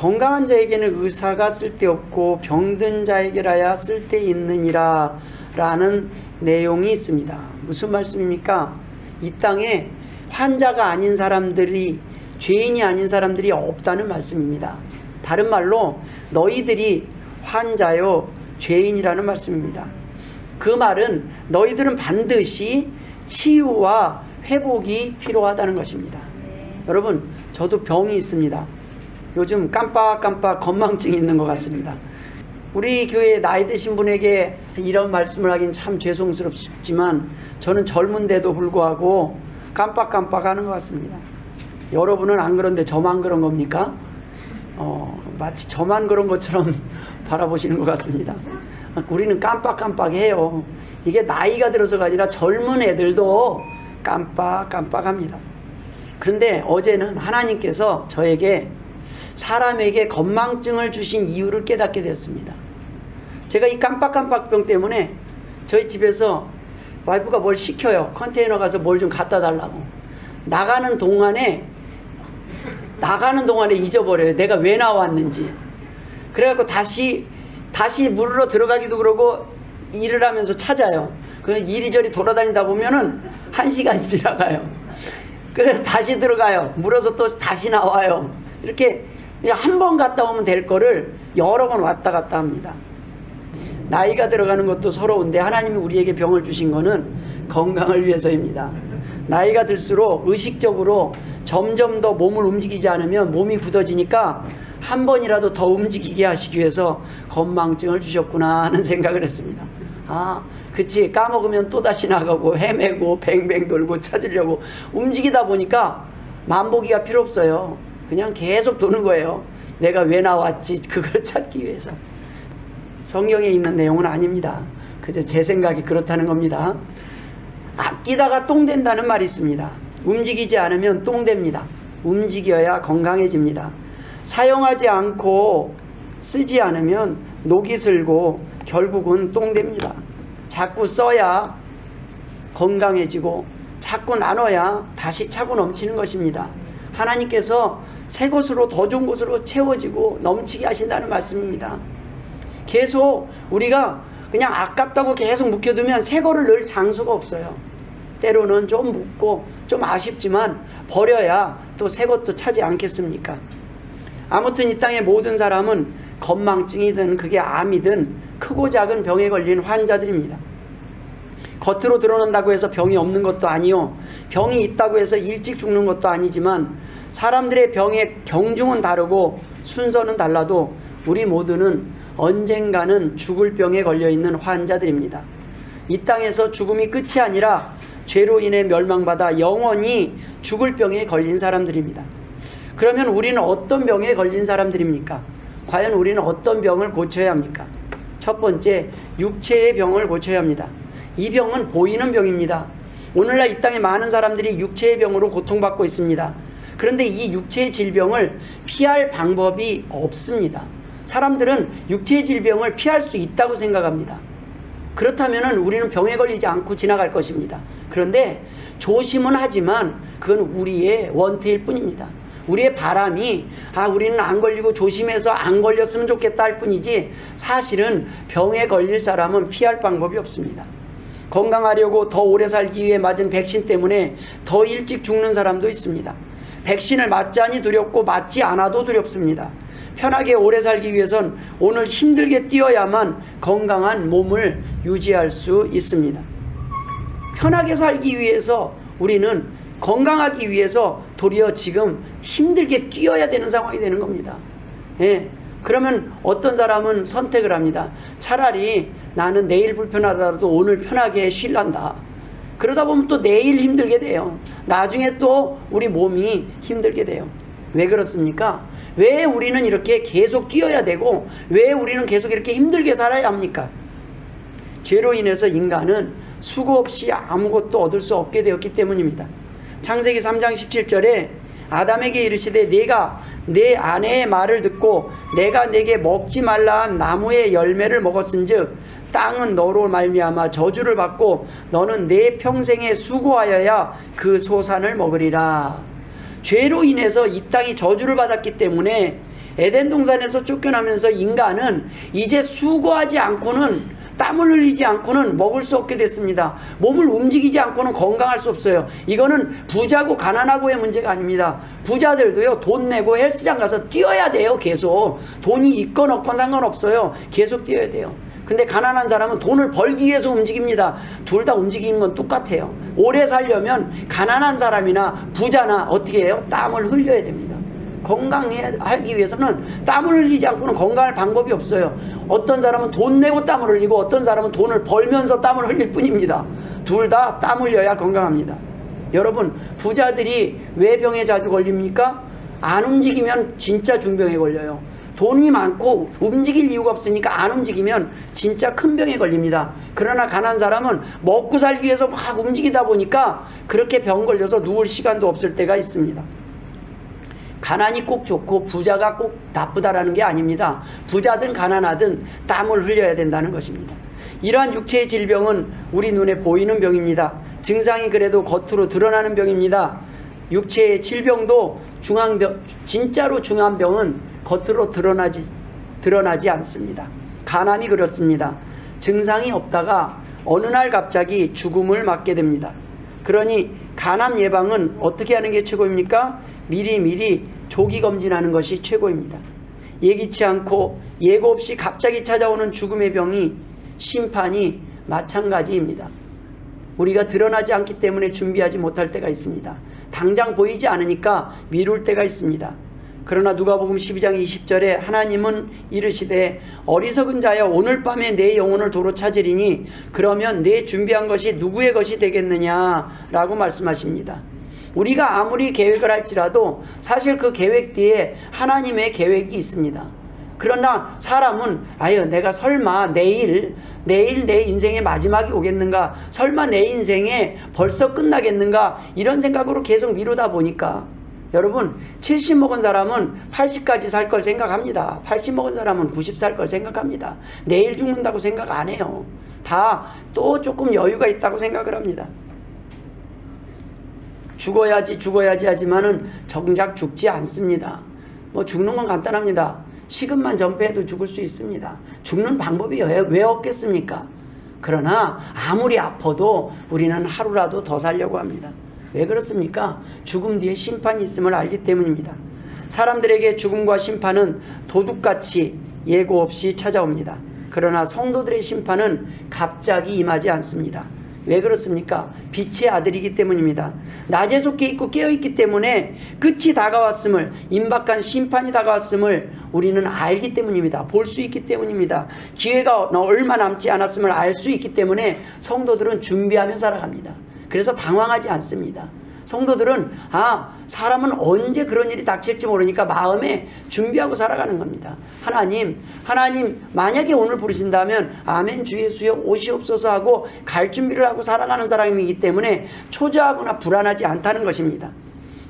건강한 자에게는 의사가 쓸데없고 병든 자에게라야 쓸데있느니라 라는 내용이 있습니다. 무슨 말씀입니까? 이 땅에 환자가 아닌 사람들이, 죄인이 아닌 사람들이 없다는 말씀입니다. 다른 말로 너희들이 환자요 죄인이라는 말씀입니다. 그 말은 너희들은 반드시 치유와 회복이 필요하다는 것입니다. 여러분, 저도 병이 있습니다. 요즘 깜빡깜빡 건망증이 있는 것 같습니다. 우리 교회 나이 드신 분에게 이런 말씀을 하긴 참 죄송스럽지만 저는 젊은데도 불구하고 깜빡깜빡 하는 것 같습니다. 여러분은 안 그런데 저만 그런 겁니까? 마치 저만 그런 것처럼 바라보시는 것 같습니다. 우리는 깜빡깜빡해요. 이게 나이가 들어서가 아니라 젊은 애들도 깜빡깜빡합니다. 그런데 어제는 하나님께서 저에게 사람에게 건망증을 주신 이유를 깨닫게 되었습니다. 제가 이 깜빡깜빡병 때문에 저희 집에서 와이프가 뭘 시켜요. 컨테이너 가서 뭘 좀 갖다 달라고. 나가는 동안에 잊어버려요. 내가 왜 나왔는지. 그래갖고 다시 물으러 들어가기도 그러고 일을 하면서 찾아요. 그래서 이리저리 돌아다니다 보면은 1시간이 지나가요. 그래서 다시 들어가요. 물어서 또 다시 나와요. 이렇게 한 번 갔다 오면 될 거를 여러 번 왔다 갔다 합니다. 나이가 들어가는 것도 서러운데 하나님이 우리에게 병을 주신 거는 건강을 위해서입니다. 나이가 들수록 의식적으로 점점 더 몸을 움직이지 않으면 몸이 굳어지니까 한 번이라도 더 움직이게 하시기 위해서 건망증을 주셨구나 하는 생각을 했습니다. 그치, 까먹으면 또다시 나가고 헤매고 뱅뱅 돌고 찾으려고 움직이다 보니까 만보기가 필요 없어요. 그냥 계속 도는 거예요. 내가 왜 나왔지 그걸 찾기 위해서. 성경에 있는 내용은 아닙니다. 그저 제 생각이 그렇다는 겁니다. 아끼다가 똥 된다는 말이 있습니다. 움직이지 않으면 똥 됩니다. 움직여야 건강해집니다. 사용하지 않고 쓰지 않으면 녹이 슬고 결국은 똥 됩니다. 자꾸 써야 건강해지고 자꾸 나눠야 다시 차고 넘치는 것입니다. 하나님께서 새 것으로 더 좋은 것으로 채워지고 넘치게 하신다는 말씀입니다. 계속 우리가 그냥 아깝다고 계속 묵혀두면 새 거를 넣을 장소가 없어요. 때로는 좀 묵고 좀 아쉽지만 버려야 또 새 것도 차지 않겠습니까? 아무튼 이 땅의 모든 사람은 건망증이든 그게 암이든 크고 작은 병에 걸린 환자들입니다. 겉으로 드러난다고 해서 병이 없는 것도 아니요, 병이 있다고 해서 일찍 죽는 것도 아니지만 사람들의 병의 경중은 다르고 순서는 달라도 우리 모두는 언젠가는 죽을 병에 걸려있는 환자들입니다. 이 땅에서 죽음이 끝이 아니라 죄로 인해 멸망받아 영원히 죽을 병에 걸린 사람들입니다. 그러면 우리는 어떤 병에 걸린 사람들입니까? 과연 우리는 어떤 병을 고쳐야 합니까? 첫 번째, 육체의 병을 고쳐야 합니다. 이 병은 보이는 병입니다. 오늘날 이 땅에 많은 사람들이 육체의 병으로 고통받고 있습니다. 그런데 이 육체의 질병을 피할 방법이 없습니다. 사람들은 육체의 질병을 피할 수 있다고 생각합니다. 그렇다면 우리는 병에 걸리지 않고 지나갈 것입니다. 그런데 조심은 하지만 그건 우리의 원태일 뿐입니다. 우리의 바람이 우리는 안 걸리고 조심해서 안 걸렸으면 좋겠다 할 뿐이지 사실은 병에 걸릴 사람은 피할 방법이 없습니다. 건강하려고 더 오래 살기 위해 맞은 백신 때문에 더 일찍 죽는 사람도 있습니다. 백신을 맞자니 두렵고 맞지 않아도 두렵습니다. 편하게 오래 살기 위해선 오늘 힘들게 뛰어야만 건강한 몸을 유지할 수 있습니다. 편하게 살기 위해서 우리는 건강하기 위해서 도리어 지금 힘들게 뛰어야 되는 상황이 되는 겁니다. 그러면 어떤 사람은 선택을 합니다. 차라리 나는 내일 불편하더라도 오늘 편하게 쉴란다. 그러다 보면 또 내일 힘들게 돼요. 나중에 또 우리 몸이 힘들게 돼요. 왜 그렇습니까? 왜 우리는 이렇게 계속 뛰어야 되고 왜 우리는 계속 이렇게 힘들게 살아야 합니까? 죄로 인해서 인간은 수고 없이 아무것도 얻을 수 없게 되었기 때문입니다. 창세기 3장 17절에 아담에게 이르시되 네가 내 아내의 말을 듣고 내가 내게 먹지 말라 한 나무의 열매를 먹었은즉 땅은 너로 말미암아 저주를 받고 너는 내 평생에 수고하여야 그 소산을 먹으리라. 죄로 인해서 이 땅이 저주를 받았기 때문에 에덴 동산에서 쫓겨나면서 인간은 이제 수고하지 않고는, 땀을 흘리지 않고는 먹을 수 없게 됐습니다. 몸을 움직이지 않고는 건강할 수 없어요. 이거는 부자고 가난하고의 문제가 아닙니다. 부자들도요, 돈 내고 헬스장 가서 뛰어야 돼요. 계속 돈이 있건 없건 상관없어요. 계속 뛰어야 돼요. 근데 가난한 사람은 돈을 벌기 위해서 움직입니다. 둘 다 움직이는 건 똑같아요. 오래 살려면 가난한 사람이나 부자나 어떻게 해요? 땀을 흘려야 됩니다. 건강하기 위해서는 땀을 흘리지 않고는 건강할 방법이 없어요. 어떤 사람은 돈 내고 땀을 흘리고 어떤 사람은 돈을 벌면서 땀을 흘릴 뿐입니다. 둘 다 땀 흘려야 건강합니다. 여러분, 부자들이 왜 병에 자주 걸립니까? 안 움직이면 진짜 중병에 걸려요. 돈이 많고 움직일 이유가 없으니까 안 움직이면 진짜 큰 병에 걸립니다. 그러나 가난한 사람은 먹고 살기 위해서 막 움직이다 보니까 그렇게 병 걸려서 누울 시간도 없을 때가 있습니다. 가난이 꼭 좋고 부자가 꼭 나쁘다라는 게 아닙니다. 부자든 가난하든 땀을 흘려야 된다는 것입니다. 이러한 육체의 질병은 우리 눈에 보이는 병입니다. 증상이 그래도 겉으로 드러나는 병입니다. 육체의 질병도 진짜로 중요한 병은 겉으로 드러나지 않습니다. 간암이 그렇습니다. 증상이 없다가 어느 날 갑자기 죽음을 맞게 됩니다. 그러니 간암 예방은 어떻게 하는 게 최고입니까? 미리 조기 검진하는 것이 최고입니다. 예기치 않고 예고 없이 갑자기 찾아오는 죽음의 병이 심판이 마찬가지입니다. 우리가 드러나지 않기 때문에 준비하지 못할 때가 있습니다. 당장 보이지 않으니까 미룰 때가 있습니다. 그러나 누가복음 12장 20절에 하나님은 이르시되 어리석은 자여 오늘 밤에 내 영혼을 도로 찾으리니 그러면 내 준비한 것이 누구의 것이 되겠느냐라고 말씀하십니다. 우리가 아무리 계획을 할지라도 사실 그 계획 뒤에 하나님의 계획이 있습니다. 그러나 사람은 내가 설마 내일 내 인생의 마지막이 오겠는가, 설마 내 인생에 벌써 끝나겠는가, 이런 생각으로 계속 미루다 보니까 여러분, 70 먹은 사람은 80까지 살 걸 생각합니다. 80 먹은 사람은 90 살 걸 생각합니다. 내일 죽는다고 생각 안 해요. 다 또 조금 여유가 있다고 생각을 합니다. 죽어야지 하지만은 정작 죽지 않습니다. 죽는 건 간단합니다. 식은만 전폐해도 죽을 수 있습니다. 죽는 방법이 왜 없겠습니까? 그러나 아무리 아파도 우리는 하루라도 더 살려고 합니다. 왜 그렇습니까? 죽음 뒤에 심판이 있음을 알기 때문입니다. 사람들에게 죽음과 심판은 도둑같이 예고 없이 찾아옵니다. 그러나 성도들의 심판은 갑자기 임하지 않습니다. 왜 그렇습니까? 빛의 아들이기 때문입니다. 낮에 속해 있고 깨어있기 때문에 끝이 다가왔음을, 임박한 심판이 다가왔음을 우리는 알기 때문입니다. 볼 수 있기 때문입니다. 기회가 얼마 남지 않았음을 알 수 있기 때문에 성도들은 준비하며 살아갑니다. 그래서 당황하지 않습니다. 성도들은 사람은 언제 그런 일이 닥칠지 모르니까 마음에 준비하고 살아가는 겁니다. 하나님 만약에 오늘 부르신다면 아멘 주 예수여 오시옵소서 하고 갈 준비를 하고 살아가는 사람이기 때문에 초조하거나 불안하지 않다는 것입니다.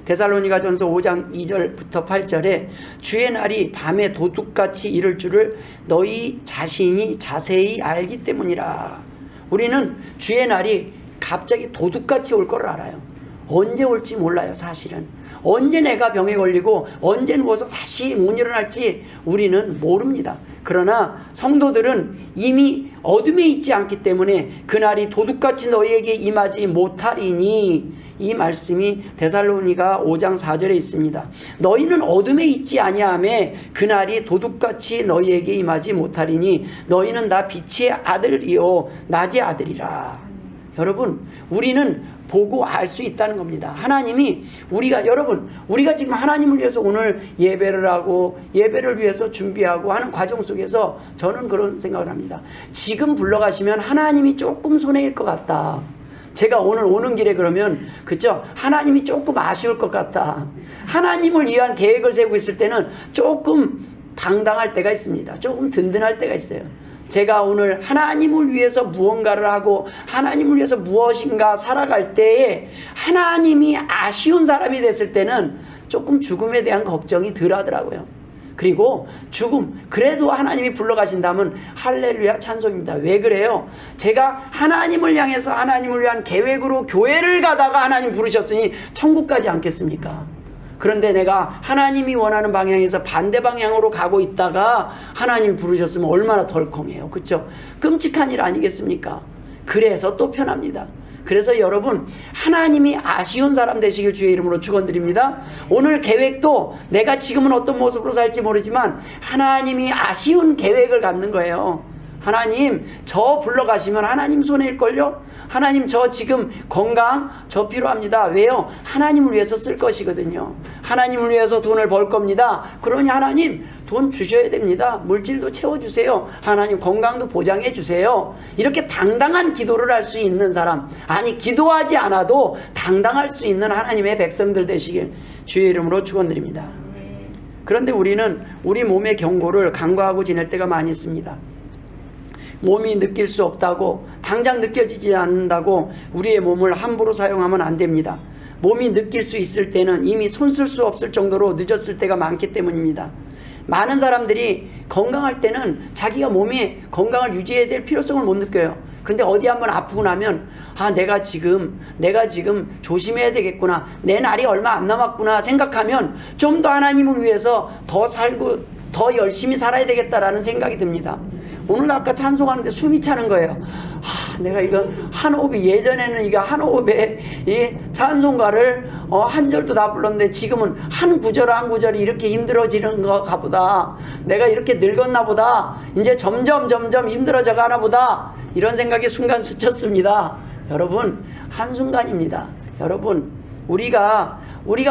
데살로니가전서 5장 2절부터 8절에 주의 날이 밤에 도둑같이 이를 줄을 너희 자신이 자세히 알기 때문이라. 우리는 주의 날이 갑자기 도둑같이 올 걸 알아요. 언제 올지 몰라요. 사실은 언제 내가 병에 걸리고 언제 누워서 다시 못 일어날지 우리는 모릅니다. 그러나 성도들은 이미 어둠에 있지 않기 때문에 그날이 도둑같이 너희에게 임하지 못하리니, 이 말씀이 데살로니가 5장 4절에 있습니다. 너희는 어둠에 있지 아니하매 그날이 도둑같이 너희에게 임하지 못하리니 너희는 다 빛의 아들이요 낮의 아들이라. 여러분, 우리는 보고 알 수 있다는 겁니다. 하나님이 우리가 지금 하나님을 위해서 오늘 예배를 하고 예배를 위해서 준비하고 하는 과정 속에서 저는 그런 생각을 합니다. 지금 불러가시면 하나님이 조금 손해일 것 같다. 제가 오늘 오는 길에 그러면 그쵸? 하나님이 조금 아쉬울 것 같다. 하나님을 위한 계획을 세우고 있을 때는 조금 당당할 때가 있습니다. 조금 든든할 때가 있어요. 제가 오늘 하나님을 위해서 무언가를 하고 하나님을 위해서 무엇인가 살아갈 때에 하나님이 아쉬운 사람이 됐을 때는 조금 죽음에 대한 걱정이 덜 하더라고요. 그리고 그래도 하나님이 불러가신다면 할렐루야 찬송입니다. 왜 그래요? 제가 하나님을 향해서 하나님을 위한 계획으로 교회를 가다가 하나님 부르셨으니 천국 가지 않겠습니까? 그런데 내가 하나님이 원하는 방향에서 반대 방향으로 가고 있다가 하나님 부르셨으면 얼마나 덜컹해요. 그렇죠? 끔찍한 일 아니겠습니까? 그래서 또 편합니다. 그래서 여러분, 하나님이 아쉬운 사람 되시길 주의 이름으로 축원드립니다. 오늘 계획도 내가 지금은 어떤 모습으로 살지 모르지만 하나님이 아쉬운 계획을 갖는 거예요. 하나님, 저 불러가시면 하나님 손해일걸요? 하나님, 저 지금 건강 저 필요합니다. 왜요? 하나님을 위해서 쓸 것이거든요. 하나님을 위해서 돈을 벌 겁니다. 그러니 하나님 돈 주셔야 됩니다. 물질도 채워주세요. 하나님 건강도 보장해 주세요. 이렇게 당당한 기도를 할 수 있는 사람, 아니 기도하지 않아도 당당할 수 있는 하나님의 백성들 되시길 주의 이름으로 축원드립니다. 그런데 우리는 우리 몸의 경고를 간과하고 지낼 때가 많이 있습니다. 몸이 느낄 수 없다고, 당장 느껴지지 않는다고 우리의 몸을 함부로 사용하면 안 됩니다. 몸이 느낄 수 있을 때는 이미 손쓸 수 없을 정도로 늦었을 때가 많기 때문입니다. 많은 사람들이 건강할 때는 자기가 몸이 건강을 유지해야 될 필요성을 못 느껴요. 근데 어디 한번 아프고 나면 내가 지금 조심해야 되겠구나, 내 날이 얼마 안 남았구나 생각하면 좀 더 하나님을 위해서 더 살고 더 열심히 살아야 되겠다라는 생각이 듭니다. 오늘 아까 찬송하는데 숨이 차는 거예요. 내가 이거 한 호흡이, 예전에는 이거 한 호흡에 이 찬송가를 한 절도 다 불렀는데 지금은 한 구절 한 구절이 이렇게 힘들어지는 거가 보다, 내가 이렇게 늙었나 보다, 이제 점점 힘들어져 가나 보다, 이런 생각이 순간 스쳤습니다. 여러분, 한순간입니다. 여러분, 우리가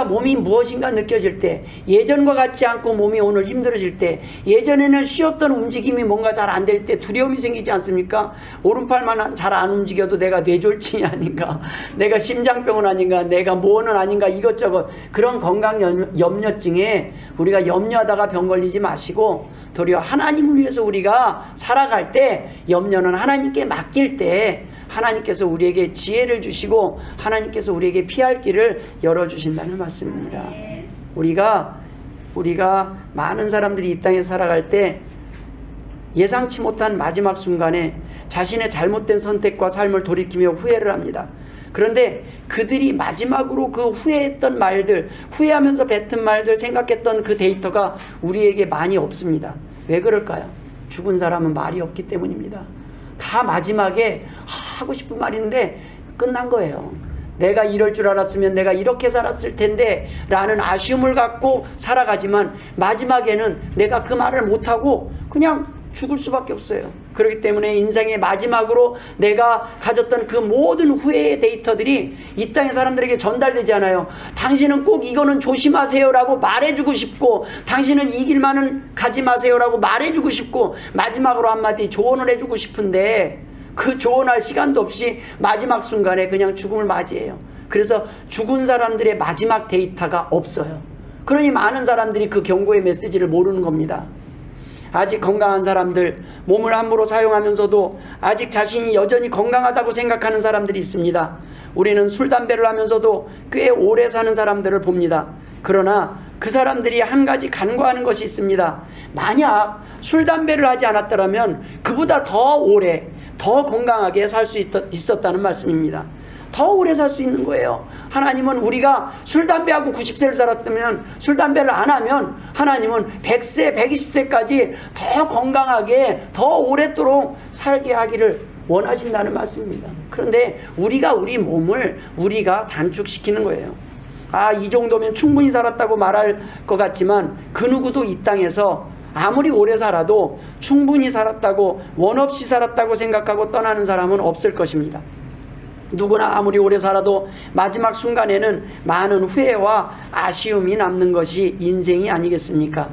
몸이 무엇인가 느껴질 때, 예전과 같지 않고 몸이 오늘 힘들어질 때, 예전에는 쉬었던 움직임이 뭔가 잘 안 될 때 두려움이 생기지 않습니까? 오른팔만 잘 안 움직여도 내가 뇌졸중이 아닌가, 내가 심장병은 아닌가, 내가 뭐는 아닌가, 이것저것 그런 건강 염려증에 우리가 염려하다가 병 걸리지 마시고, 도리어 하나님을 위해서 우리가 살아갈 때, 염려는 하나님께 맡길 때 하나님께서 우리에게 지혜를 주시고 하나님께서 우리에게 피할 길을 열어주신다는 말씀입니다. 우리가 많은 사람들이 이 땅에 살아갈 때 예상치 못한 마지막 순간에 자신의 잘못된 선택과 삶을 돌이키며 후회를 합니다. 그런데 그들이 마지막으로 그 후회했던 말들, 후회하면서 뱉은 말들, 생각했던 그 데이터가 우리에게 많이 없습니다. 왜 그럴까요? 죽은 사람은 말이 없기 때문입니다. 다 마지막에 하고 싶은 말인데 끝난 거예요. 내가 이럴 줄 알았으면 내가 이렇게 살았을 텐데 라는 아쉬움을 갖고 살아가지만 마지막에는 내가 그 말을 못하고 그냥 죽을 수밖에 없어요. 그렇기 때문에 인생의 마지막으로 내가 가졌던 그 모든 후회의 데이터들이 이 땅의 사람들에게 전달되지 않아요. 당신은 꼭 이거는 조심하세요 라고 말해주고 싶고, 당신은 이 길만은 가지 마세요 라고 말해주고 싶고, 마지막으로 한마디 조언을 해주고 싶은데 그 조언할 시간도 없이 마지막 순간에 그냥 죽음을 맞이해요. 그래서 죽은 사람들의 마지막 데이터가 없어요. 그러니 많은 사람들이 그 경고의 메시지를 모르는 겁니다. 아직 건강한 사람들, 몸을 함부로 사용하면서도 아직 자신이 여전히 건강하다고 생각하는 사람들이 있습니다. 우리는 술, 담배를 하면서도 꽤 오래 사는 사람들을 봅니다. 그러나 그 사람들이 한 가지 간과하는 것이 있습니다. 만약 술, 담배를 하지 않았더라면 그보다 더 오래, 더 건강하게 살 수 있었다는 말씀입니다. 더 오래 살 수 있는 거예요. 하나님은 우리가 술, 담배하고 90세를 살았다면, 술, 담배를 안 하면 하나님은 100세, 120세까지 더 건강하게, 더 오랫도록 살게 하기를 원하신다는 말씀입니다. 그런데 우리가 우리 몸을 우리가 단축시키는 거예요. 이 정도면 충분히 살았다고 말할 것 같지만 그 누구도 이 땅에서 아무리 오래 살아도 충분히 살았다고, 원 없이 살았다고 생각하고 떠나는 사람은 없을 것입니다. 누구나 아무리 오래 살아도 마지막 순간에는 많은 후회와 아쉬움이 남는 것이 인생이 아니겠습니까?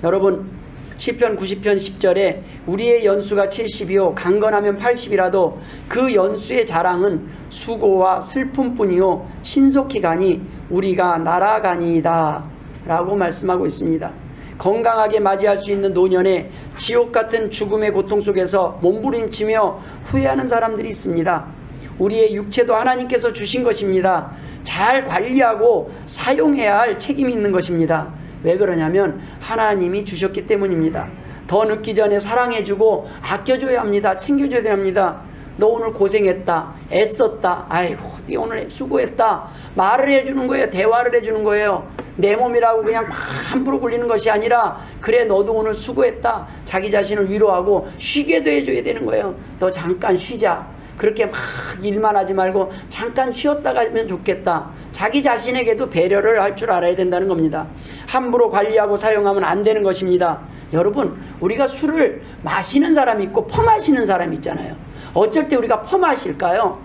여러분, 시편 90편 10절에 우리의 연수가 70이요 강건하면 80이라도 그 연수의 자랑은 수고와 슬픔뿐이요 신속히 가니 우리가 날아가니이다 라고 말씀하고 있습니다. 건강하게 맞이할 수 있는 노년에 지옥 같은 죽음의 고통 속에서 몸부림치며 후회하는 사람들이 있습니다. 우리의 육체도 하나님께서 주신 것입니다. 잘 관리하고 사용해야 할 책임이 있는 것입니다. 왜 그러냐면 하나님이 주셨기 때문입니다. 더 늦기 전에 사랑해주고 아껴줘야 합니다. 챙겨줘야 합니다. 너 오늘 고생했다, 애썼다, 아이고 네 오늘 수고했다 말을 해주는 거예요. 대화를 해주는 거예요. 내 몸이라고 그냥 막 함부로 굴리는 것이 아니라 그래 너도 오늘 수고했다. 자기 자신을 위로하고 쉬게도 해줘야 되는 거예요. 너 잠깐 쉬자. 그렇게 막 일만 하지 말고 잠깐 쉬었다 가면 좋겠다. 자기 자신에게도 배려를 할 줄 알아야 된다는 겁니다. 함부로 관리하고 사용하면 안 되는 것입니다. 여러분, 우리가 술을 마시는 사람이 있고 퍼마시는 사람이 있잖아요. 어쩔 때 우리가 퍼마실까요?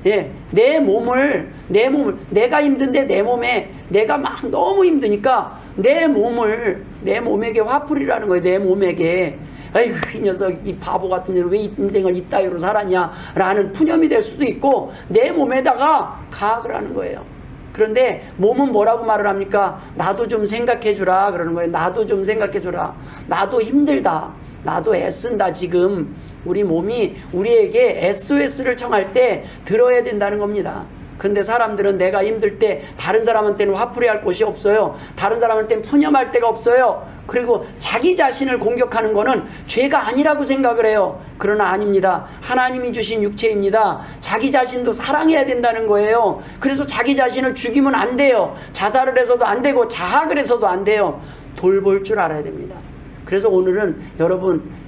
예, 내 몸을 내가 힘든데 내 몸에 내가 막 너무 힘드니까 내 몸에게 화풀이라는 거예요. 내 몸에게 아이고 이 녀석 이 바보 같은 녀석 왜 인생을 이따위로 살았냐 라는 푸념이 될 수도 있고 내 몸에다가 가학을 하는 거예요. 그런데 몸은 뭐라고 말을 합니까? 나도 좀 생각해 주라 그러는 거예요. 나도 좀 생각해 주라. 나도 힘들다. 나도 애쓴다. 지금 우리 몸이 우리에게 SOS를 청할 때 들어야 된다는 겁니다. 근데 사람들은 내가 힘들 때 다른 사람한테는 화풀이할 곳이 없어요. 다른 사람한테는 푸념할 데가 없어요. 그리고 자기 자신을 공격하는 거는 죄가 아니라고 생각을 해요. 그러나 아닙니다. 하나님이 주신 육체입니다. 자기 자신도 사랑해야 된다는 거예요. 그래서 자기 자신을 죽이면 안 돼요. 자살을 해서도 안 되고 자학을 해서도 안 돼요. 돌볼 줄 알아야 됩니다. 그래서 오늘은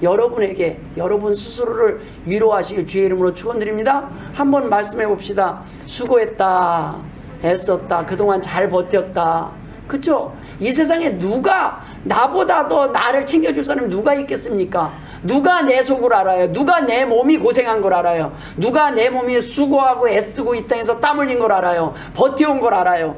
여러분에게 여러분 스스로를 위로하시길 주의 이름으로 축원드립니다. 한번 말씀해 봅시다. 수고했다. 애썼다. 그동안 잘 버텼다. 그쵸? 이 세상에 누가 나보다 더 나를 챙겨줄 사람이 누가 있겠습니까? 누가 내 속을 알아요? 누가 내 몸이 고생한 걸 알아요? 누가 내 몸이 수고하고 애쓰고 이 땅에서 땀 흘린 걸 알아요? 버텨온 걸 알아요?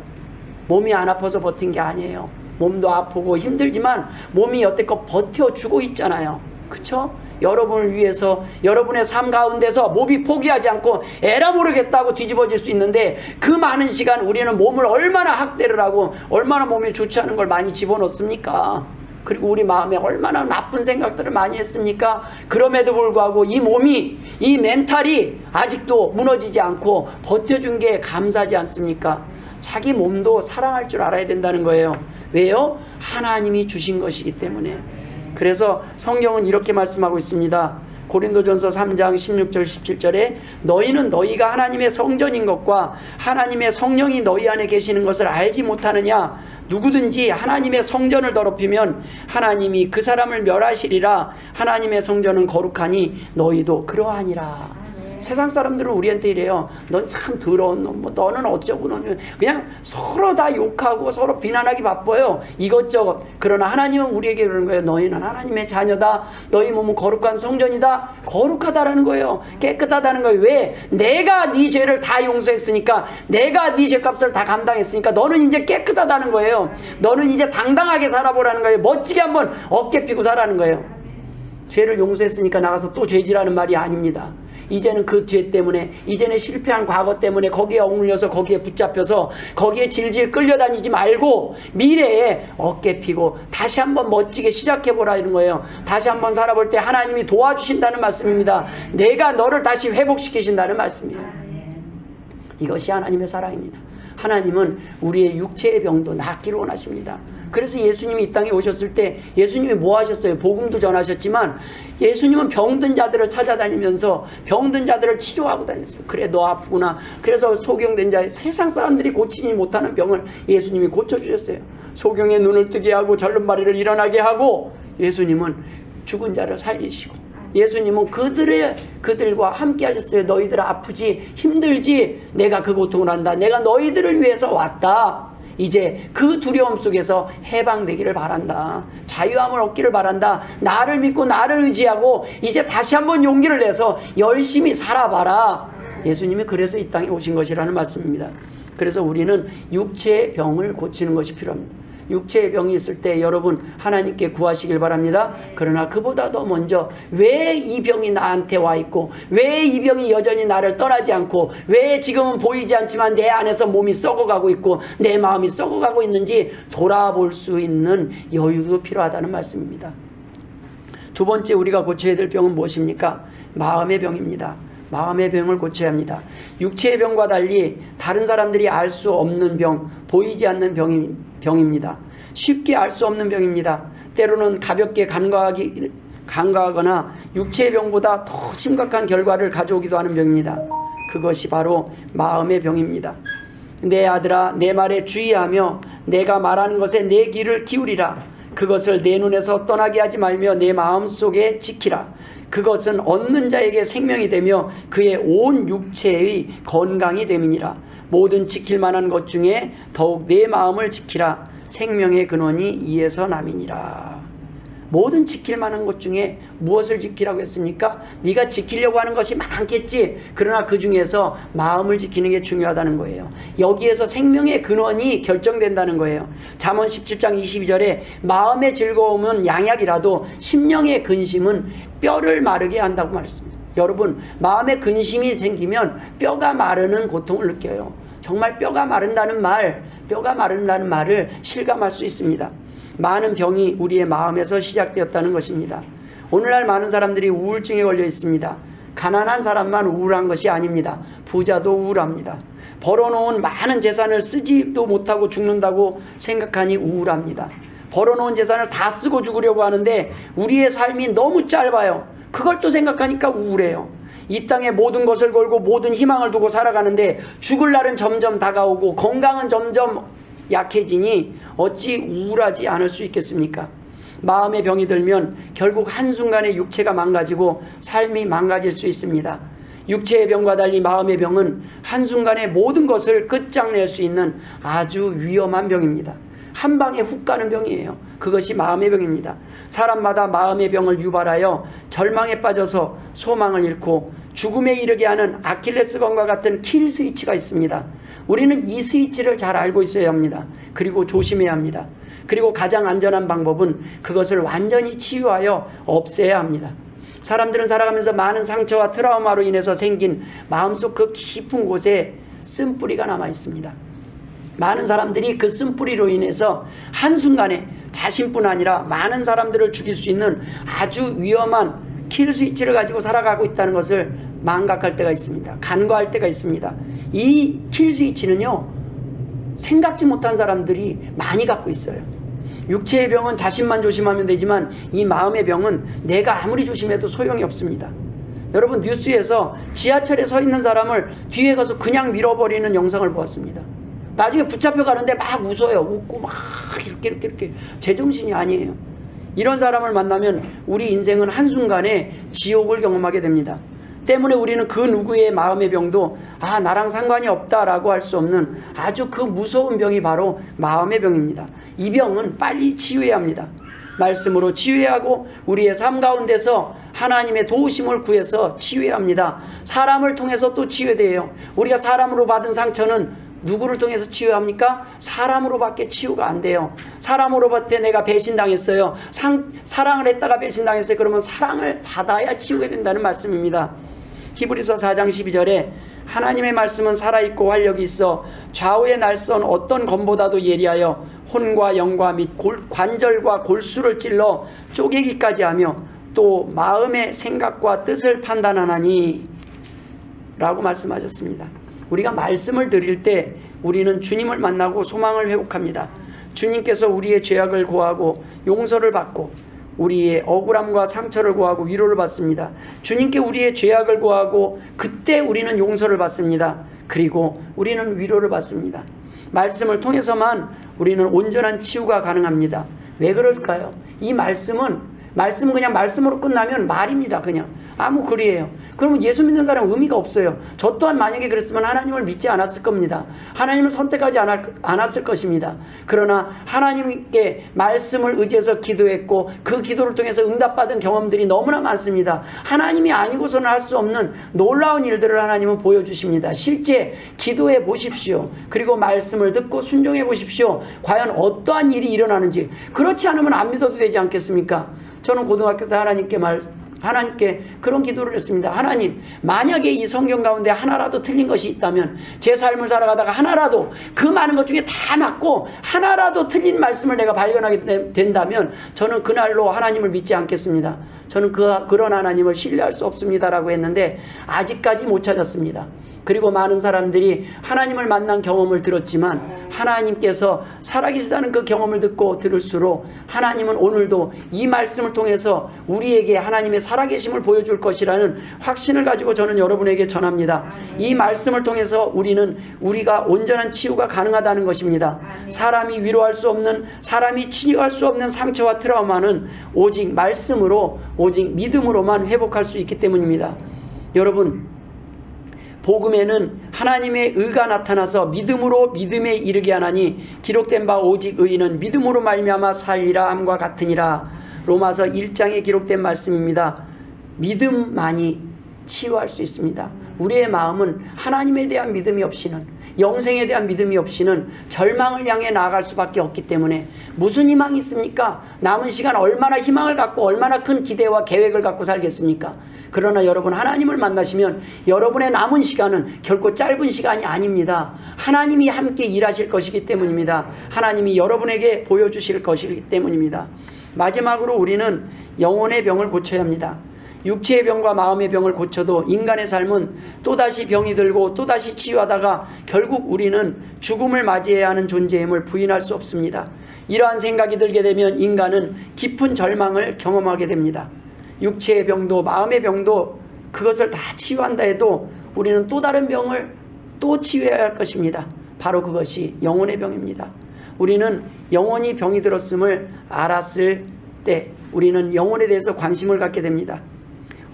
몸이 안 아파서 버틴 게 아니에요. 몸도 아프고 힘들지만 몸이 여태껏 버텨주고 있잖아요. 그쵸? 여러분을 위해서 여러분의 삶 가운데서 몸이 포기하지 않고 에라 모르겠다고 뒤집어질 수 있는데 그 많은 시간 우리는 몸을 얼마나 학대를 하고 얼마나 몸에 좋지 않은 걸 많이 집어넣습니까? 그리고 우리 마음에 얼마나 나쁜 생각들을 많이 했습니까? 그럼에도 불구하고 이 몸이 이 멘탈이 아직도 무너지지 않고 버텨준 게 감사하지 않습니까? 자기 몸도 사랑할 줄 알아야 된다는 거예요. 왜요? 하나님이 주신 것이기 때문에. 그래서 성경은 이렇게 말씀하고 있습니다. 고린도전서 3장 16절 17절에 너희는 너희가 하나님의 성전인 것과 하나님의 성령이 너희 안에 계시는 것을 알지 못하느냐. 누구든지 하나님의 성전을 더럽히면 하나님이 그 사람을 멸하시리라. 하나님의 성전은 거룩하니 너희도 그러하니라. 세상 사람들은 우리한테 이래요. 넌 참 더러운 놈, 너는 어쩌고 너는 그냥 서로 다 욕하고 서로 비난하기 바빠요. 이것저것. 그러나 하나님은 우리에게 그러는 거예요. 너희는 하나님의 자녀다. 너희 몸은 거룩한 성전이다. 거룩하다라는 거예요. 깨끗하다는 거예요. 왜? 내가 네 죄를 다 용서했으니까, 내가 네 죄값을 다 감당했으니까 너는 이제 깨끗하다는 거예요. 너는 이제 당당하게 살아보라는 거예요. 멋지게 한번 어깨 피고 살라는 거예요. 죄를 용서했으니까 나가서 또 죄지라는 말이 아닙니다. 이제는 그 죄 때문에, 이제는 실패한 과거 때문에 거기에 억눌려서 거기에 붙잡혀서 거기에 질질 끌려다니지 말고 미래에 어깨 피고 다시 한번 멋지게 시작해보라 이런 거예요. 다시 한번 살아볼 때 하나님이 도와주신다는 말씀입니다. 내가 너를 다시 회복시키신다는 말씀이에요. 이것이 하나님의 사랑입니다. 하나님은 우리의 육체의 병도 낫기를 원하십니다. 그래서 예수님이 이 땅에 오셨을 때 예수님이 뭐 하셨어요? 복음도 전하셨지만 예수님은 병든 자들을 찾아다니면서 병든 자들을 치료하고 다녔어요. 그래 너 아프구나. 그래서 소경된 자, 세상 사람들이 고치지 못하는 병을 예수님이 고쳐주셨어요. 소경의 눈을 뜨게 하고 절름발이를 일어나게 하고 예수님은 죽은 자를 살리시고 예수님은 그들과 함께 하셨어요. 너희들 아프지 힘들지 내가 그 고통을 한다. 내가 너희들을 위해서 왔다. 이제 그 두려움 속에서 해방되기를 바란다. 자유함을 얻기를 바란다. 나를 믿고 나를 의지하고 이제 다시 한번 용기를 내서 열심히 살아봐라. 예수님이 그래서 이 땅에 오신 것이라는 말씀입니다. 그래서 우리는 육체의 병을 고치는 것이 필요합니다. 육체의 병이 있을 때 여러분 하나님께 구하시길 바랍니다. 그러나 그보다 더 먼저 왜 이 병이 나한테 와 있고 왜 이 병이 여전히 나를 떠나지 않고 왜 지금은 보이지 않지만 내 안에서 몸이 썩어가고 있고 내 마음이 썩어가고 있는지 돌아볼 수 있는 여유도 필요하다는 말씀입니다. 두 번째 우리가 고쳐야 될 병은 무엇입니까? 마음의 병입니다. 마음의 병을 고쳐야 합니다. 육체의 병과 달리 다른 사람들이 알 수 없는 병, 보이지 않는 병입니다. 쉽게 알 수 없는 병입니다. 때로는 가볍게 간과하거나 육체의 병보다 더 심각한 결과를 가져오기도 하는 병입니다. 그것이 바로 마음의 병입니다. 내 아들아 내 말에 주의하며 내가 말하는 것에 내 귀를 기울이라. 그것을 내 눈에서 떠나게 하지 말며 내 마음속에 지키라. 그것은 얻는 자에게 생명이 되며 그의 온 육체의 건강이 됨이니라. 모든 지킬 만한 것 중에 더욱 내 마음을 지키라. 생명의 근원이 이에서 남이니라. 모든 지킬 만한 것 중에 무엇을 지키라고 했습니까? 네가 지키려고 하는 것이 많겠지. 그러나 그 중에서 마음을 지키는 게 중요하다는 거예요. 여기에서 생명의 근원이 결정된다는 거예요. 잠언 17장 22절에 마음의 즐거움은 양약이라도 심령의 근심은 뼈를 마르게 한다고 말했습니다. 여러분, 마음의 근심이 생기면 뼈가 마르는 고통을 느껴요. 정말 뼈가 마른다는 말을 실감할 수 있습니다. 많은 병이 우리의 마음에서 시작되었다는 것입니다. 오늘날 많은 사람들이 우울증에 걸려 있습니다. 가난한 사람만 우울한 것이 아닙니다. 부자도 우울합니다. 벌어놓은 많은 재산을 쓰지도 못하고 죽는다고 생각하니 우울합니다. 벌어놓은 재산을 다 쓰고 죽으려고 하는데 우리의 삶이 너무 짧아요. 그걸 또 생각하니까 우울해요. 이 땅에 모든 것을 걸고 모든 희망을 두고 살아가는데 죽을 날은 점점 다가오고 건강은 점점 약해지니 어찌 우울하지 않을 수 있겠습니까? 마음의 병이 들면 결국 한순간에 육체가 망가지고 삶이 망가질 수 있습니다. 육체의 병과 달리 마음의 병은 한순간에 모든 것을 끝장낼 수 있는 아주 위험한 병입니다. 한 방에 훅 가는 병이에요. 그것이 마음의 병입니다. 사람마다 마음의 병을 유발하여 절망에 빠져서 소망을 잃고 죽음에 이르게 하는 아킬레스건과 같은 킬 스위치가 있습니다. 우리는 이 스위치를 잘 알고 있어야 합니다. 그리고 조심해야 합니다. 그리고 가장 안전한 방법은 그것을 완전히 치유하여 없애야 합니다. 사람들은 살아가면서 많은 상처와 트라우마로 인해서 생긴 마음속 그 깊은 곳에 쓴뿌리가 남아 있습니다. 많은 사람들이 그 쓴뿌리로 인해서 한순간에 자신뿐 아니라 많은 사람들을 죽일 수 있는 아주 위험한 킬 스위치를 가지고 살아가고 있다는 것을 망각할 때가 있습니다. 간과할 때가 있습니다. 이 킬 스위치는요, 생각지 못한 사람들이 많이 갖고 있어요. 육체의 병은 자신만 조심하면 되지만 이 마음의 병은 내가 아무리 조심해도 소용이 없습니다. 여러분, 뉴스에서 지하철에 서 있는 사람을 뒤에 가서 그냥 밀어버리는 영상을 보았습니다. 나중에 붙잡혀 가는데 막 웃어요. 웃고 막 이렇게 제정신이 아니에요. 이런 사람을 만나면 우리 인생은 한순간에 지옥을 경험하게 됩니다. 때문에 우리는 그 누구의 마음의 병도 나랑 상관이 없다라고 할 수 없는 아주 그 무서운 병이 바로 마음의 병입니다. 이 병은 빨리 치유해야 합니다. 말씀으로 치유해야 하고 우리의 삶 가운데서 하나님의 도우심을 구해서 치유해야 합니다. 사람을 통해서 또 치유해야 돼요. 우리가 사람으로 받은 상처는 누구를 통해서 치유합니까? 사람으로밖에 치유가 안 돼요. 사람으로밖에 내가 배신당했어요. 사랑을 했다가 배신당했어요. 그러면 사랑을 받아야 치유가 된다는 말씀입니다. 히브리서 4장 12절에 하나님의 말씀은 살아있고 활력이 있어 좌우의 날선 어떤 검보다도 예리하여 혼과 영과 및 관절과 골수를 찔러 쪼개기까지 하며 또 마음의 생각과 뜻을 판단하나니 라고 말씀하셨습니다. 우리가 말씀을 드릴 때 우리는 주님을 만나고 소망을 회복합니다. 주님께서 우리의 죄악을 고하고 용서를 받고 우리의 억울함과 상처를 고하고 위로를 받습니다. 주님께 우리의 죄악을 고하고 그때 우리는 용서를 받습니다. 그리고 우리는 위로를 받습니다. 말씀을 통해서만 우리는 온전한 치유가 가능합니다. 왜 그럴까요? 이 말씀은 그냥 말씀으로 끝나면 말입니다. 그냥 아무 글이에요. 그러면 예수 믿는 사람은 의미가 없어요. 저 또한 만약에 그랬으면 하나님을 믿지 않았을 겁니다. 하나님을 선택하지 않았을 것입니다. 그러나 하나님께 말씀을 의지해서 기도했고 그 기도를 통해서 응답받은 경험들이 너무나 많습니다. 하나님이 아니고서는 할 수 없는 놀라운 일들을 하나님은 보여주십니다. 실제 기도해 보십시오. 그리고 말씀을 듣고 순종해 보십시오. 과연 어떠한 일이 일어나는지. 그렇지 않으면 안 믿어도 되지 않겠습니까? 저는 고등학교 때 하나님께 그런 기도를 했습니다. 하나님, 만약에 이 성경 가운데 하나라도 틀린 것이 있다면, 제 삶을 살아가다가 하나라도 그 많은 것 중에 다 맞고 하나라도 틀린 말씀을 내가 발견하게 된다면 저는 그날로 하나님을 믿지 않겠습니다. 저는 그런 하나님을 신뢰할 수 없습니다라고 했는데 아직까지 못 찾았습니다. 그리고 많은 사람들이 하나님을 만난 경험을 들었지만 하나님께서 살아계시다는 그 경험을 듣고 들을수록 하나님은 오늘도 이 말씀을 통해서 우리에게 하나님의 살아계심을 보여줄 것이라는 확신을 가지고 저는 여러분에게 전합니다. 이 말씀을 통해서 우리가 온전한 치유가 가능하다는 것입니다. 사람이 위로할 수 없는, 사람이 치유할 수 없는 상처와 트라우마는 오직 말씀으로, 오직 믿음으로만 회복할 수 있기 때문입니다. 여러분, 복음에는 하나님의 의가 나타나서 믿음으로 믿음에 이르게 하나니 기록된 바 오직 의인은 믿음으로 말미암아 살리라 함과 같으니라. 로마서 1장에 기록된 말씀입니다. 믿음만이 치유할 수 있습니다. 우리의 마음은 하나님에 대한 믿음이 없이는, 영생에 대한 믿음이 없이는 절망을 향해 나아갈 수밖에 없기 때문에 무슨 희망이 있습니까? 남은 시간 얼마나 희망을 갖고 얼마나 큰 기대와 계획을 갖고 살겠습니까? 그러나 여러분, 하나님을 만나시면 여러분의 남은 시간은 결코 짧은 시간이 아닙니다. 하나님이 함께 일하실 것이기 때문입니다. 하나님이 여러분에게 보여주실 것이기 때문입니다. 마지막으로 우리는 영혼의 병을 고쳐야 합니다. 육체의 병과 마음의 병을 고쳐도 인간의 삶은 또다시 병이 들고 또다시 치유하다가 결국 우리는 죽음을 맞이해야 하는 존재임을 부인할 수 없습니다. 이러한 생각이 들게 되면 인간은 깊은 절망을 경험하게 됩니다. 육체의 병도 마음의 병도 그것을 다 치유한다 해도 우리는 또 다른 병을 또 치유해야 할 것입니다. 바로 그것이 영혼의 병입니다. 우리는 영혼이 병이 들었음을 알았을 때 우리는 영혼에 대해서 관심을 갖게 됩니다.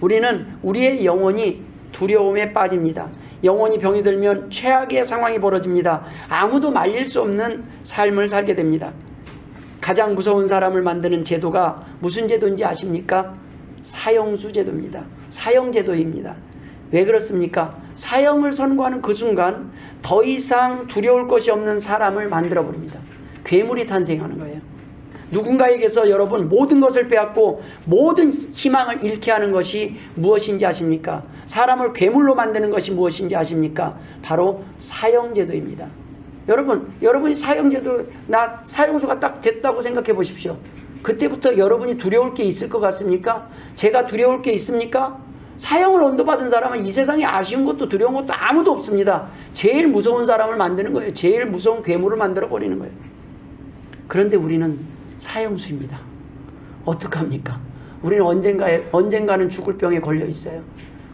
우리는 우리의 영혼이 두려움에 빠집니다. 영혼이 병이 들면 최악의 상황이 벌어집니다. 아무도 말릴 수 없는 삶을 살게 됩니다. 가장 무서운 사람을 만드는 제도가 무슨 제도인지 아십니까? 사형수 제도입니다. 사형 제도입니다. 왜 그렇습니까? 사형을 선고하는 그 순간 더 이상 두려울 것이 없는 사람을 만들어버립니다. 괴물이 탄생하는 거예요. 누군가에게서 여러분 모든 것을 빼앗고 모든 희망을 잃게 하는 것이 무엇인지 아십니까? 사람을 괴물로 만드는 것이 무엇인지 아십니까? 바로 사형제도입니다. 여러분이 사형제도, 나 사형수가 딱 됐다고 생각해 보십시오. 그때부터 여러분이 두려울 게 있을 것 같습니까? 제가 두려울 게 있습니까? 사형을 언도받은 사람은 이 세상에 아쉬운 것도 두려운 것도 아무도 없습니다. 제일 무서운 사람을 만드는 거예요. 제일 무서운 괴물을 만들어 버리는 거예요. 그런데 우리는 사형수입니다. 어떡합니까? 우리는 언젠가는 죽을 병에 걸려 있어요.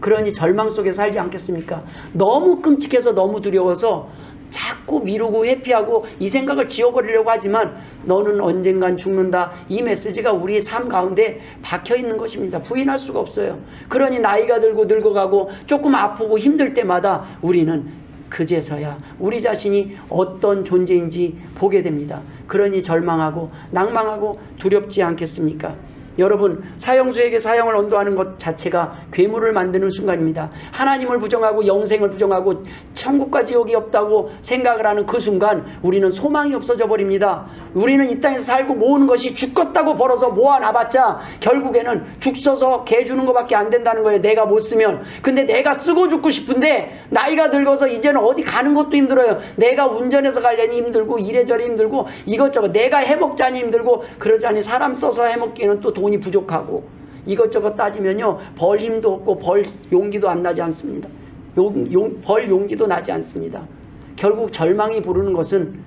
그러니 절망 속에 살지 않겠습니까? 너무 끔찍해서 너무 두려워서 자꾸 미루고 회피하고 이 생각을 지워버리려고 하지만 너는 언젠간 죽는다. 이 메시지가 우리의 삶 가운데 박혀 있는 것입니다. 부인할 수가 없어요. 그러니 나이가 들고 늙어가고 조금 아프고 힘들 때마다 우리는 그제서야 우리 자신이 어떤 존재인지 보게 됩니다. 그러니 절망하고 낭망하고 두렵지 않겠습니까? 여러분, 사형수에게 사형을 언도하는 것 자체가 괴물을 만드는 순간입니다. 하나님을 부정하고 영생을 부정하고 천국과 지옥이 없다고 생각을 하는 그 순간 우리는 소망이 없어져 버립니다. 우리는 이 땅에서 살고 모으는 것이 죽겠다고 벌어서 모아놔봤자 결국에는 죽 써서 개 주는 것밖에 안 된다는 거예요. 내가 못 쓰면. 근데 내가 쓰고 죽고 싶은데 나이가 늙어서 이제는 어디 가는 것도 힘들어요. 내가 운전해서 가려니 힘들고 이래저래 힘들고 이것저것 내가 해먹자니 힘들고 그러자니 사람 써서 해먹기에는 또 돈이 부족하고 이것저것 따지면요, 벌 힘도 없고 벌 용기도 안 나지 않습니다. 벌 용기도 나지 않습니다. 결국 절망이 부르는 것은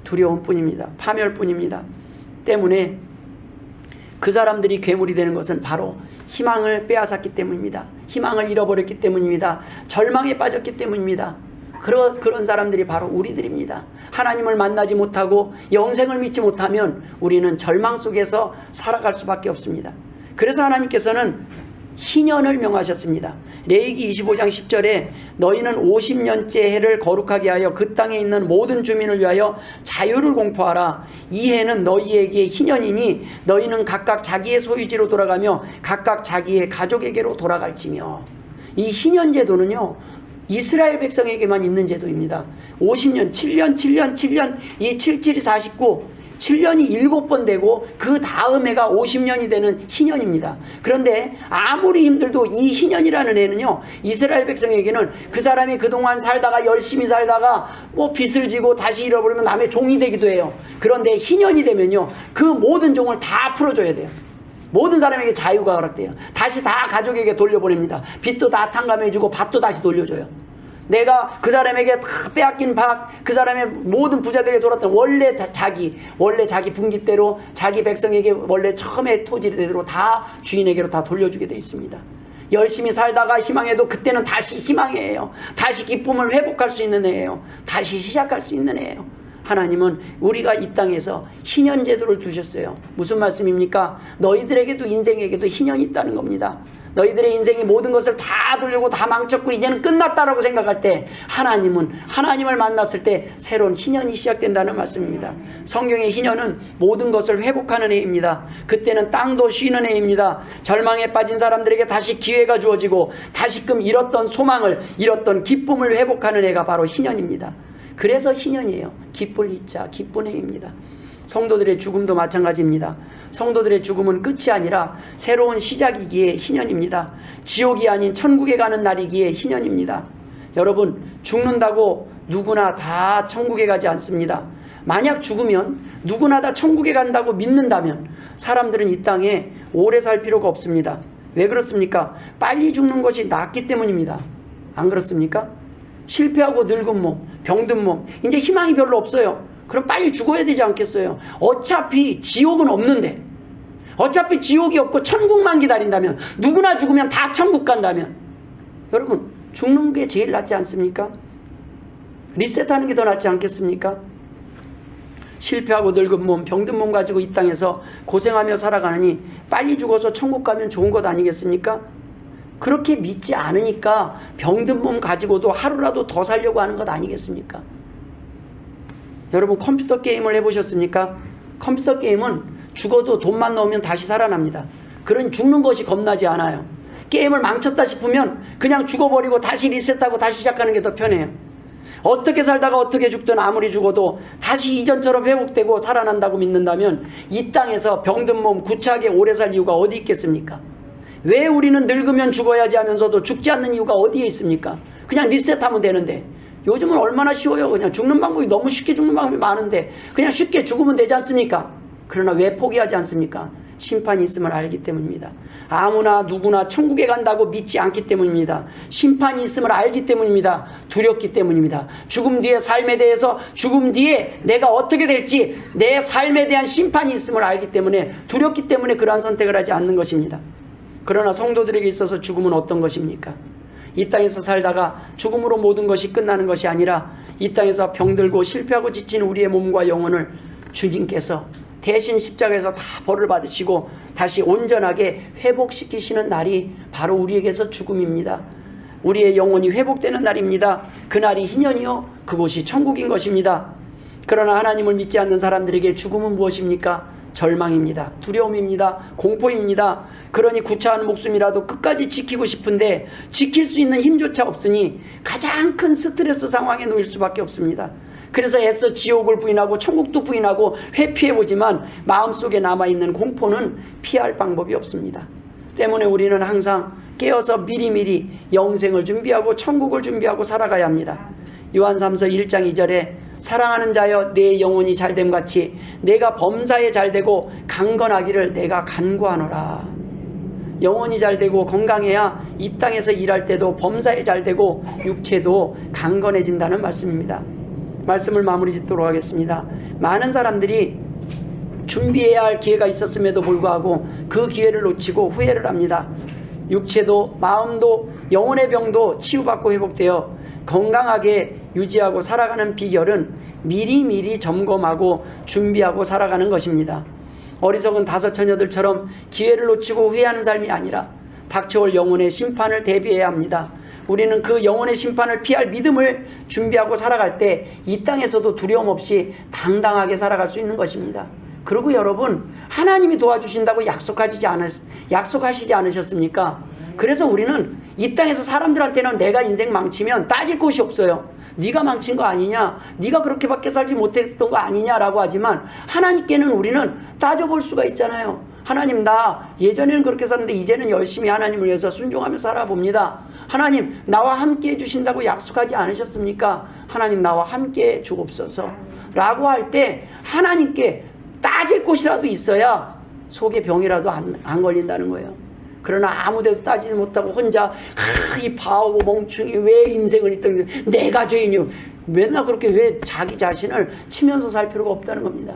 두려움뿐입니다. 파멸뿐입니다. 때문에 그 사람들이 괴물이 되는 것은 바로 희망을 빼앗았기 때문입니다. 희망을 잃어버렸기 때문입니다. 절망에 빠졌기 때문입니다. 그런 사람들이 바로 우리들입니다. 하나님을 만나지 못하고 영생을 믿지 못하면 우리는 절망 속에서 살아갈 수밖에 없습니다. 그래서 하나님께서는 희년을 명하셨습니다. 레위기 25장 10절에 너희는 50년째 해를 거룩하게 하여 그 땅에 있는 모든 주민을 위하여 자유를 공포하라. 이 해는 너희에게 희년이니 너희는 각각 자기의 소유지로 돌아가며 각각 자기의 가족에게로 돌아갈지며. 이 희년 제도는요, 이스라엘 백성에게만 있는 제도입니다. 50년, 7년, 이 77이 49, 7년이 7번 되고 그 다음 해가 50년이 되는 희년입니다. 그런데 아무리 힘들도 이 희년이라는 해는요, 이스라엘 백성에게는 그 사람이 그동안 살다가 열심히 살다가 뭐 빚을 지고 다시 잃어버리면 남의 종이 되기도 해요. 그런데 희년이 되면요, 그 모든 종을 다 풀어줘야 돼요. 모든 사람에게 자유가 허락돼요. 다시 다 가족에게 돌려보냅니다. 빚도 다 탕감해주고 밭도 다시 돌려줘요. 내가 그 사람에게 다 빼앗긴 밭, 그 사람의 모든 부자들에게 돌았던 원래 자기 분깃대로 자기 백성에게 원래 처음에 토지대로 다 주인에게로 다 돌려주게 돼 있습니다. 열심히 살다가 희망해도 그때는 다시 희망이에요. 다시 기쁨을 회복할 수 있는 해예요. 다시 시작할 수 있는 해예요. 하나님은 우리가 이 땅에서 희년제도를 두셨어요. 무슨 말씀입니까? 너희들에게도 인생에게도 희년이 있다는 겁니다. 너희들의 인생이 모든 것을 다 돌리고 다 망쳤고 이제는 끝났다라고 생각할 때 하나님을 만났을 때 새로운 희년이 시작된다는 말씀입니다. 성경의 희년은 모든 것을 회복하는 해입니다. 그때는 땅도 쉬는 해입니다. 절망에 빠진 사람들에게 다시 기회가 주어지고 다시금 잃었던 소망을, 잃었던 기쁨을 회복하는 해가 바로 희년입니다. 그래서 희년이에요. 기쁠 희자, 기쁜 해입니다. 성도들의 죽음도 마찬가지입니다. 성도들의 죽음은 끝이 아니라 새로운 시작이기에 희년입니다. 지옥이 아닌 천국에 가는 날이기에 희년입니다. 여러분, 죽는다고 누구나 다 천국에 가지 않습니다. 만약 죽으면 누구나 다 천국에 간다고 믿는다면 사람들은 이 땅에 오래 살 필요가 없습니다. 왜 그렇습니까? 빨리 죽는 것이 낫기 때문입니다. 안 그렇습니까? 실패하고 늙은 몸, 병든 몸, 이제 희망이 별로 없어요. 그럼 빨리 죽어야 되지 않겠어요? 어차피 지옥은 없는데, 어차피 지옥이 없고 천국만 기다린다면, 누구나 죽으면 다 천국 간다면, 여러분 죽는 게 제일 낫지 않습니까? 리셋하는 게 더 낫지 않겠습니까? 실패하고 늙은 몸, 병든 몸 가지고 이 땅에서 고생하며 살아가느니 빨리 죽어서 천국 가면 좋은 것 아니겠습니까? 그렇게 믿지 않으니까 병든 몸 가지고도 하루라도 더 살려고 하는 것 아니겠습니까? 여러분, 컴퓨터 게임을 해보셨습니까? 컴퓨터 게임은 죽어도 돈만 넣으면 다시 살아납니다. 그런 죽는 것이 겁나지 않아요. 게임을 망쳤다 싶으면 그냥 죽어버리고 다시 리셋하고 다시 시작하는 게 더 편해요. 어떻게 살다가 어떻게 죽든 아무리 죽어도 다시 이전처럼 회복되고 살아난다고 믿는다면 이 땅에서 병든 몸 구차하게 오래 살 이유가 어디 있겠습니까? 왜 우리는 늙으면 죽어야지 하면서도 죽지 않는 이유가 어디에 있습니까? 그냥 리셋하면 되는데. 요즘은 얼마나 쉬워요. 그냥 죽는 방법이 너무 쉽게 죽는 방법이 많은데 그냥 쉽게 죽으면 되지 않습니까? 그러나 왜 포기하지 않습니까? 심판이 있음을 알기 때문입니다. 아무나 누구나 천국에 간다고 믿지 않기 때문입니다. 심판이 있음을 알기 때문입니다. 두렵기 때문입니다. 죽음 뒤의 삶에 대해서, 죽음 뒤에 내가 어떻게 될지, 내 삶에 대한 심판이 있음을 알기 때문에, 두렵기 때문에 그러한 선택을 하지 않는 것입니다. 그러나 성도들에게 있어서 죽음은 어떤 것입니까? 이 땅에서 살다가 죽음으로 모든 것이 끝나는 것이 아니라 이 땅에서 병들고 실패하고 지친 우리의 몸과 영혼을 주님께서 대신 십자가에서 다 벌을 받으시고 다시 온전하게 회복시키시는 날이 바로 우리에게서 죽음입니다. 우리의 영혼이 회복되는 날입니다. 그날이 희년이요, 그곳이 천국인 것입니다. 그러나 하나님을 믿지 않는 사람들에게 죽음은 무엇입니까? 절망입니다. 두려움입니다. 공포입니다. 그러니 구차한 목숨이라도 끝까지 지키고 싶은데 지킬 수 있는 힘조차 없으니 가장 큰 스트레스 상황에 놓일 수밖에 없습니다. 그래서 애써 지옥을 부인하고 천국도 부인하고 회피해보지만 마음속에 남아있는 공포는 피할 방법이 없습니다. 때문에 우리는 항상 깨어서 미리미리 영생을 준비하고 천국을 준비하고 살아가야 합니다. 요한3서 1장 2절에 사랑하는 자여 내 영혼이 잘됨같이 내가 범사에 잘되고 강건하기를 내가 간구하노라. 영혼이 잘되고 건강해야 이 땅에서 일할 때도 범사에 잘되고 육체도 강건해진다는 말씀입니다. 말씀을 마무리 짓도록 하겠습니다. 많은 사람들이 준비해야 할 기회가 있었음에도 불구하고 그 기회를 놓치고 후회를 합니다. 육체도 마음도 영혼의 병도 치유받고 회복되어 건강하게 유지하고 살아가는 비결은 미리미리 점검하고 준비하고 살아가는 것입니다. 어리석은 다섯 처녀들처럼 기회를 놓치고 후회하는 삶이 아니라 닥쳐올 영혼의 심판을 대비해야 합니다. 우리는 그 영혼의 심판을 피할 믿음을 준비하고 살아갈 때 이 땅에서도 두려움 없이 당당하게 살아갈 수 있는 것입니다. 그리고 여러분, 하나님이 도와주신다고 약속하시지 않으셨습니까? 그래서 우리는 이 땅에서 사람들한테는 내가 인생 망치면 따질 곳이 없어요. 네가 망친 거 아니냐, 네가 그렇게밖에 살지 못했던 거 아니냐라고 하지만 하나님께는 우리는 따져볼 수가 있잖아요. 하나님, 나 예전에는 그렇게 살았는데 이제는 열심히 하나님을 위해서 순종하며 살아봅니다. 하나님, 나와 함께 해주신다고 약속하지 않으셨습니까? 하나님, 나와 함께 해주옵소서 라고 할 때 하나님께 따질 곳이라도 있어야 속에 병이라도 안 걸린다는 거예요. 그러나 아무데도 따지지 못하고 혼자 이 바보 멍충이 왜 인생을 있던 내가 죄인이요. 맨날 그렇게 왜 자기 자신을 치면서 살 필요가 없다는 겁니다.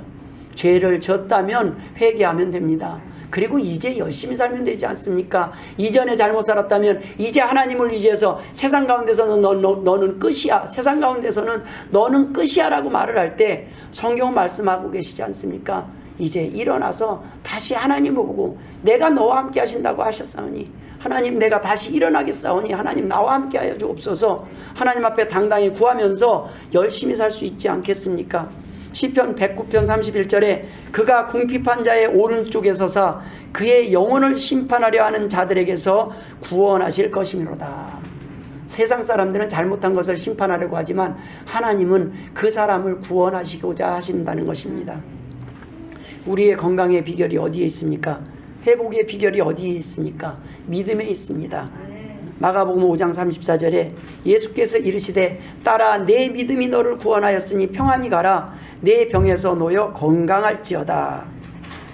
죄를 졌다면 회개하면 됩니다. 그리고 이제 열심히 살면 되지 않습니까? 이전에 잘못 살았다면 이제 하나님을 의지해서 세상 가운데서는 너는 끝이야. 세상 가운데서는 너는 끝이야 라고 말을 할 때 성경은 말씀하고 계시지 않습니까? 이제 일어나서 다시 하나님을 보고 내가 너와 함께 하신다고 하셨사오니 하나님 내가 다시 일어나겠사오니 하나님 나와 함께 하여 주옵소서. 하나님 앞에 당당히 구하면서 열심히 살 수 있지 않겠습니까? 시편 109편 31절에 그가 궁핍한 자의 오른쪽에 서사 그의 영혼을 심판하려 하는 자들에게서 구원하실 것이미로다. 세상 사람들은 잘못한 것을 심판하려고 하지만 하나님은 그 사람을 구원하시고자 하신다는 것입니다. 우리의 건강의 비결이 어디에 있습니까? 회복의 비결이 어디에 있습니까? 믿음에 있습니다. 마가복음 5장 34절에 예수께서 이르시되 딸아 내 믿음이 너를 구원하였으니 평안히 가라 내 병에서 놓여 건강할지어다.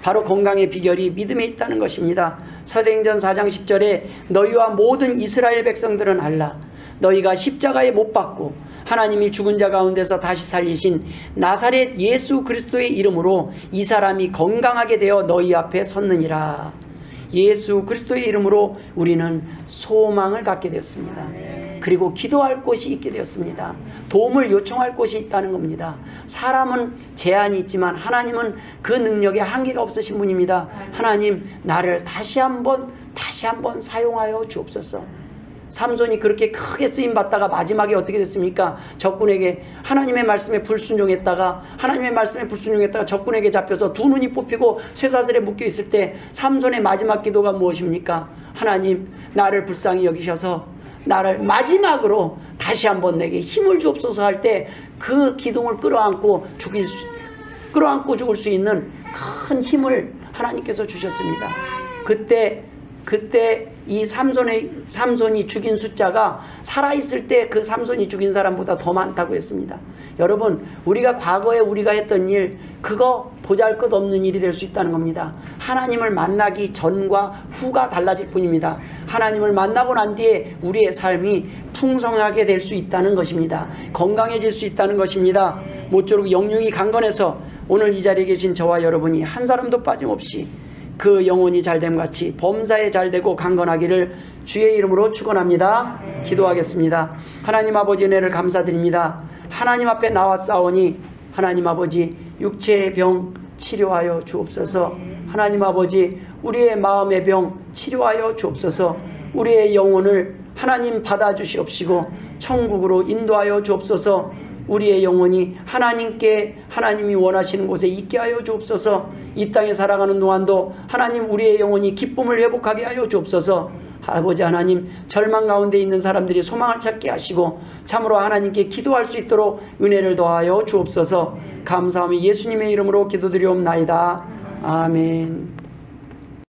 바로 건강의 비결이 믿음에 있다는 것입니다. 사도행전 4장 10절에 너희와 모든 이스라엘 백성들은 알라 너희가 십자가에 못 박고 하나님이 죽은 자 가운데서 다시 살리신 나사렛 예수 그리스도의 이름으로 이 사람이 건강하게 되어 너희 앞에 섰느니라. 예수 그리스도의 이름으로 우리는 소망을 갖게 되었습니다. 그리고 기도할 곳이 있게 되었습니다. 도움을 요청할 곳이 있다는 겁니다. 사람은 제한이 있지만 하나님은 그 능력에 한계가 없으신 분입니다. 하나님 나를 다시 한번 사용하여 주옵소서. 삼손이 그렇게 크게 쓰임받다가 마지막에 어떻게 됐습니까? 적군에게 하나님의 말씀에 불순종했다가 적군에게 잡혀서 두 눈이 뽑히고 쇠사슬에 묶여 있을 때 삼손의 마지막 기도가 무엇입니까? 하나님 나를 불쌍히 여기셔서 나를 마지막으로 다시 한번 내게 힘을 주옵소서 할 때 그 기둥을 끌어안고 죽을 수 있는 큰 힘을 하나님께서 주셨습니다. 그때 이 삼손이 죽인 숫자가 살아있을 때 그 삼손이 죽인 사람보다 더 많다고 했습니다. 여러분 우리가 과거에 우리가 했던 일 그거 보잘것없는 일이 될 수 있다는 겁니다. 하나님을 만나기 전과 후가 달라질 뿐입니다. 하나님을 만나고 난 뒤에 우리의 삶이 풍성하게 될 수 있다는 것입니다. 건강해질 수 있다는 것입니다. 모쪼록 영육이 강건해서 오늘 이 자리에 계신 저와 여러분이 한 사람도 빠짐없이 그 영혼이 잘됨 같이 범사에 잘되고 강건하기를 주의 이름으로 축원합니다. 기도하겠습니다. 하나님 아버지 은혜를 감사드립니다. 하나님 앞에 나왔사오니 하나님 아버지 육체의 병 치료하여 주옵소서. 하나님 아버지 우리의 마음의 병 치료하여 주옵소서. 우리의 영혼을 하나님 받아주시옵시고 천국으로 인도하여 주옵소서. 우리의 영혼이 하나님이 원하시는 곳에 있게 하여 주옵소서. 이 땅에 살아가는 동안도 하나님 우리의 영혼이 기쁨을 회복하게 하여 주옵소서. 아버지 하나님 절망 가운데 있는 사람들이 소망을 찾게 하시고 참으로 하나님께 기도할 수 있도록 은혜를 더하여 주옵소서. 감사하며 예수님의 이름으로 기도드리옵나이다. 아멘.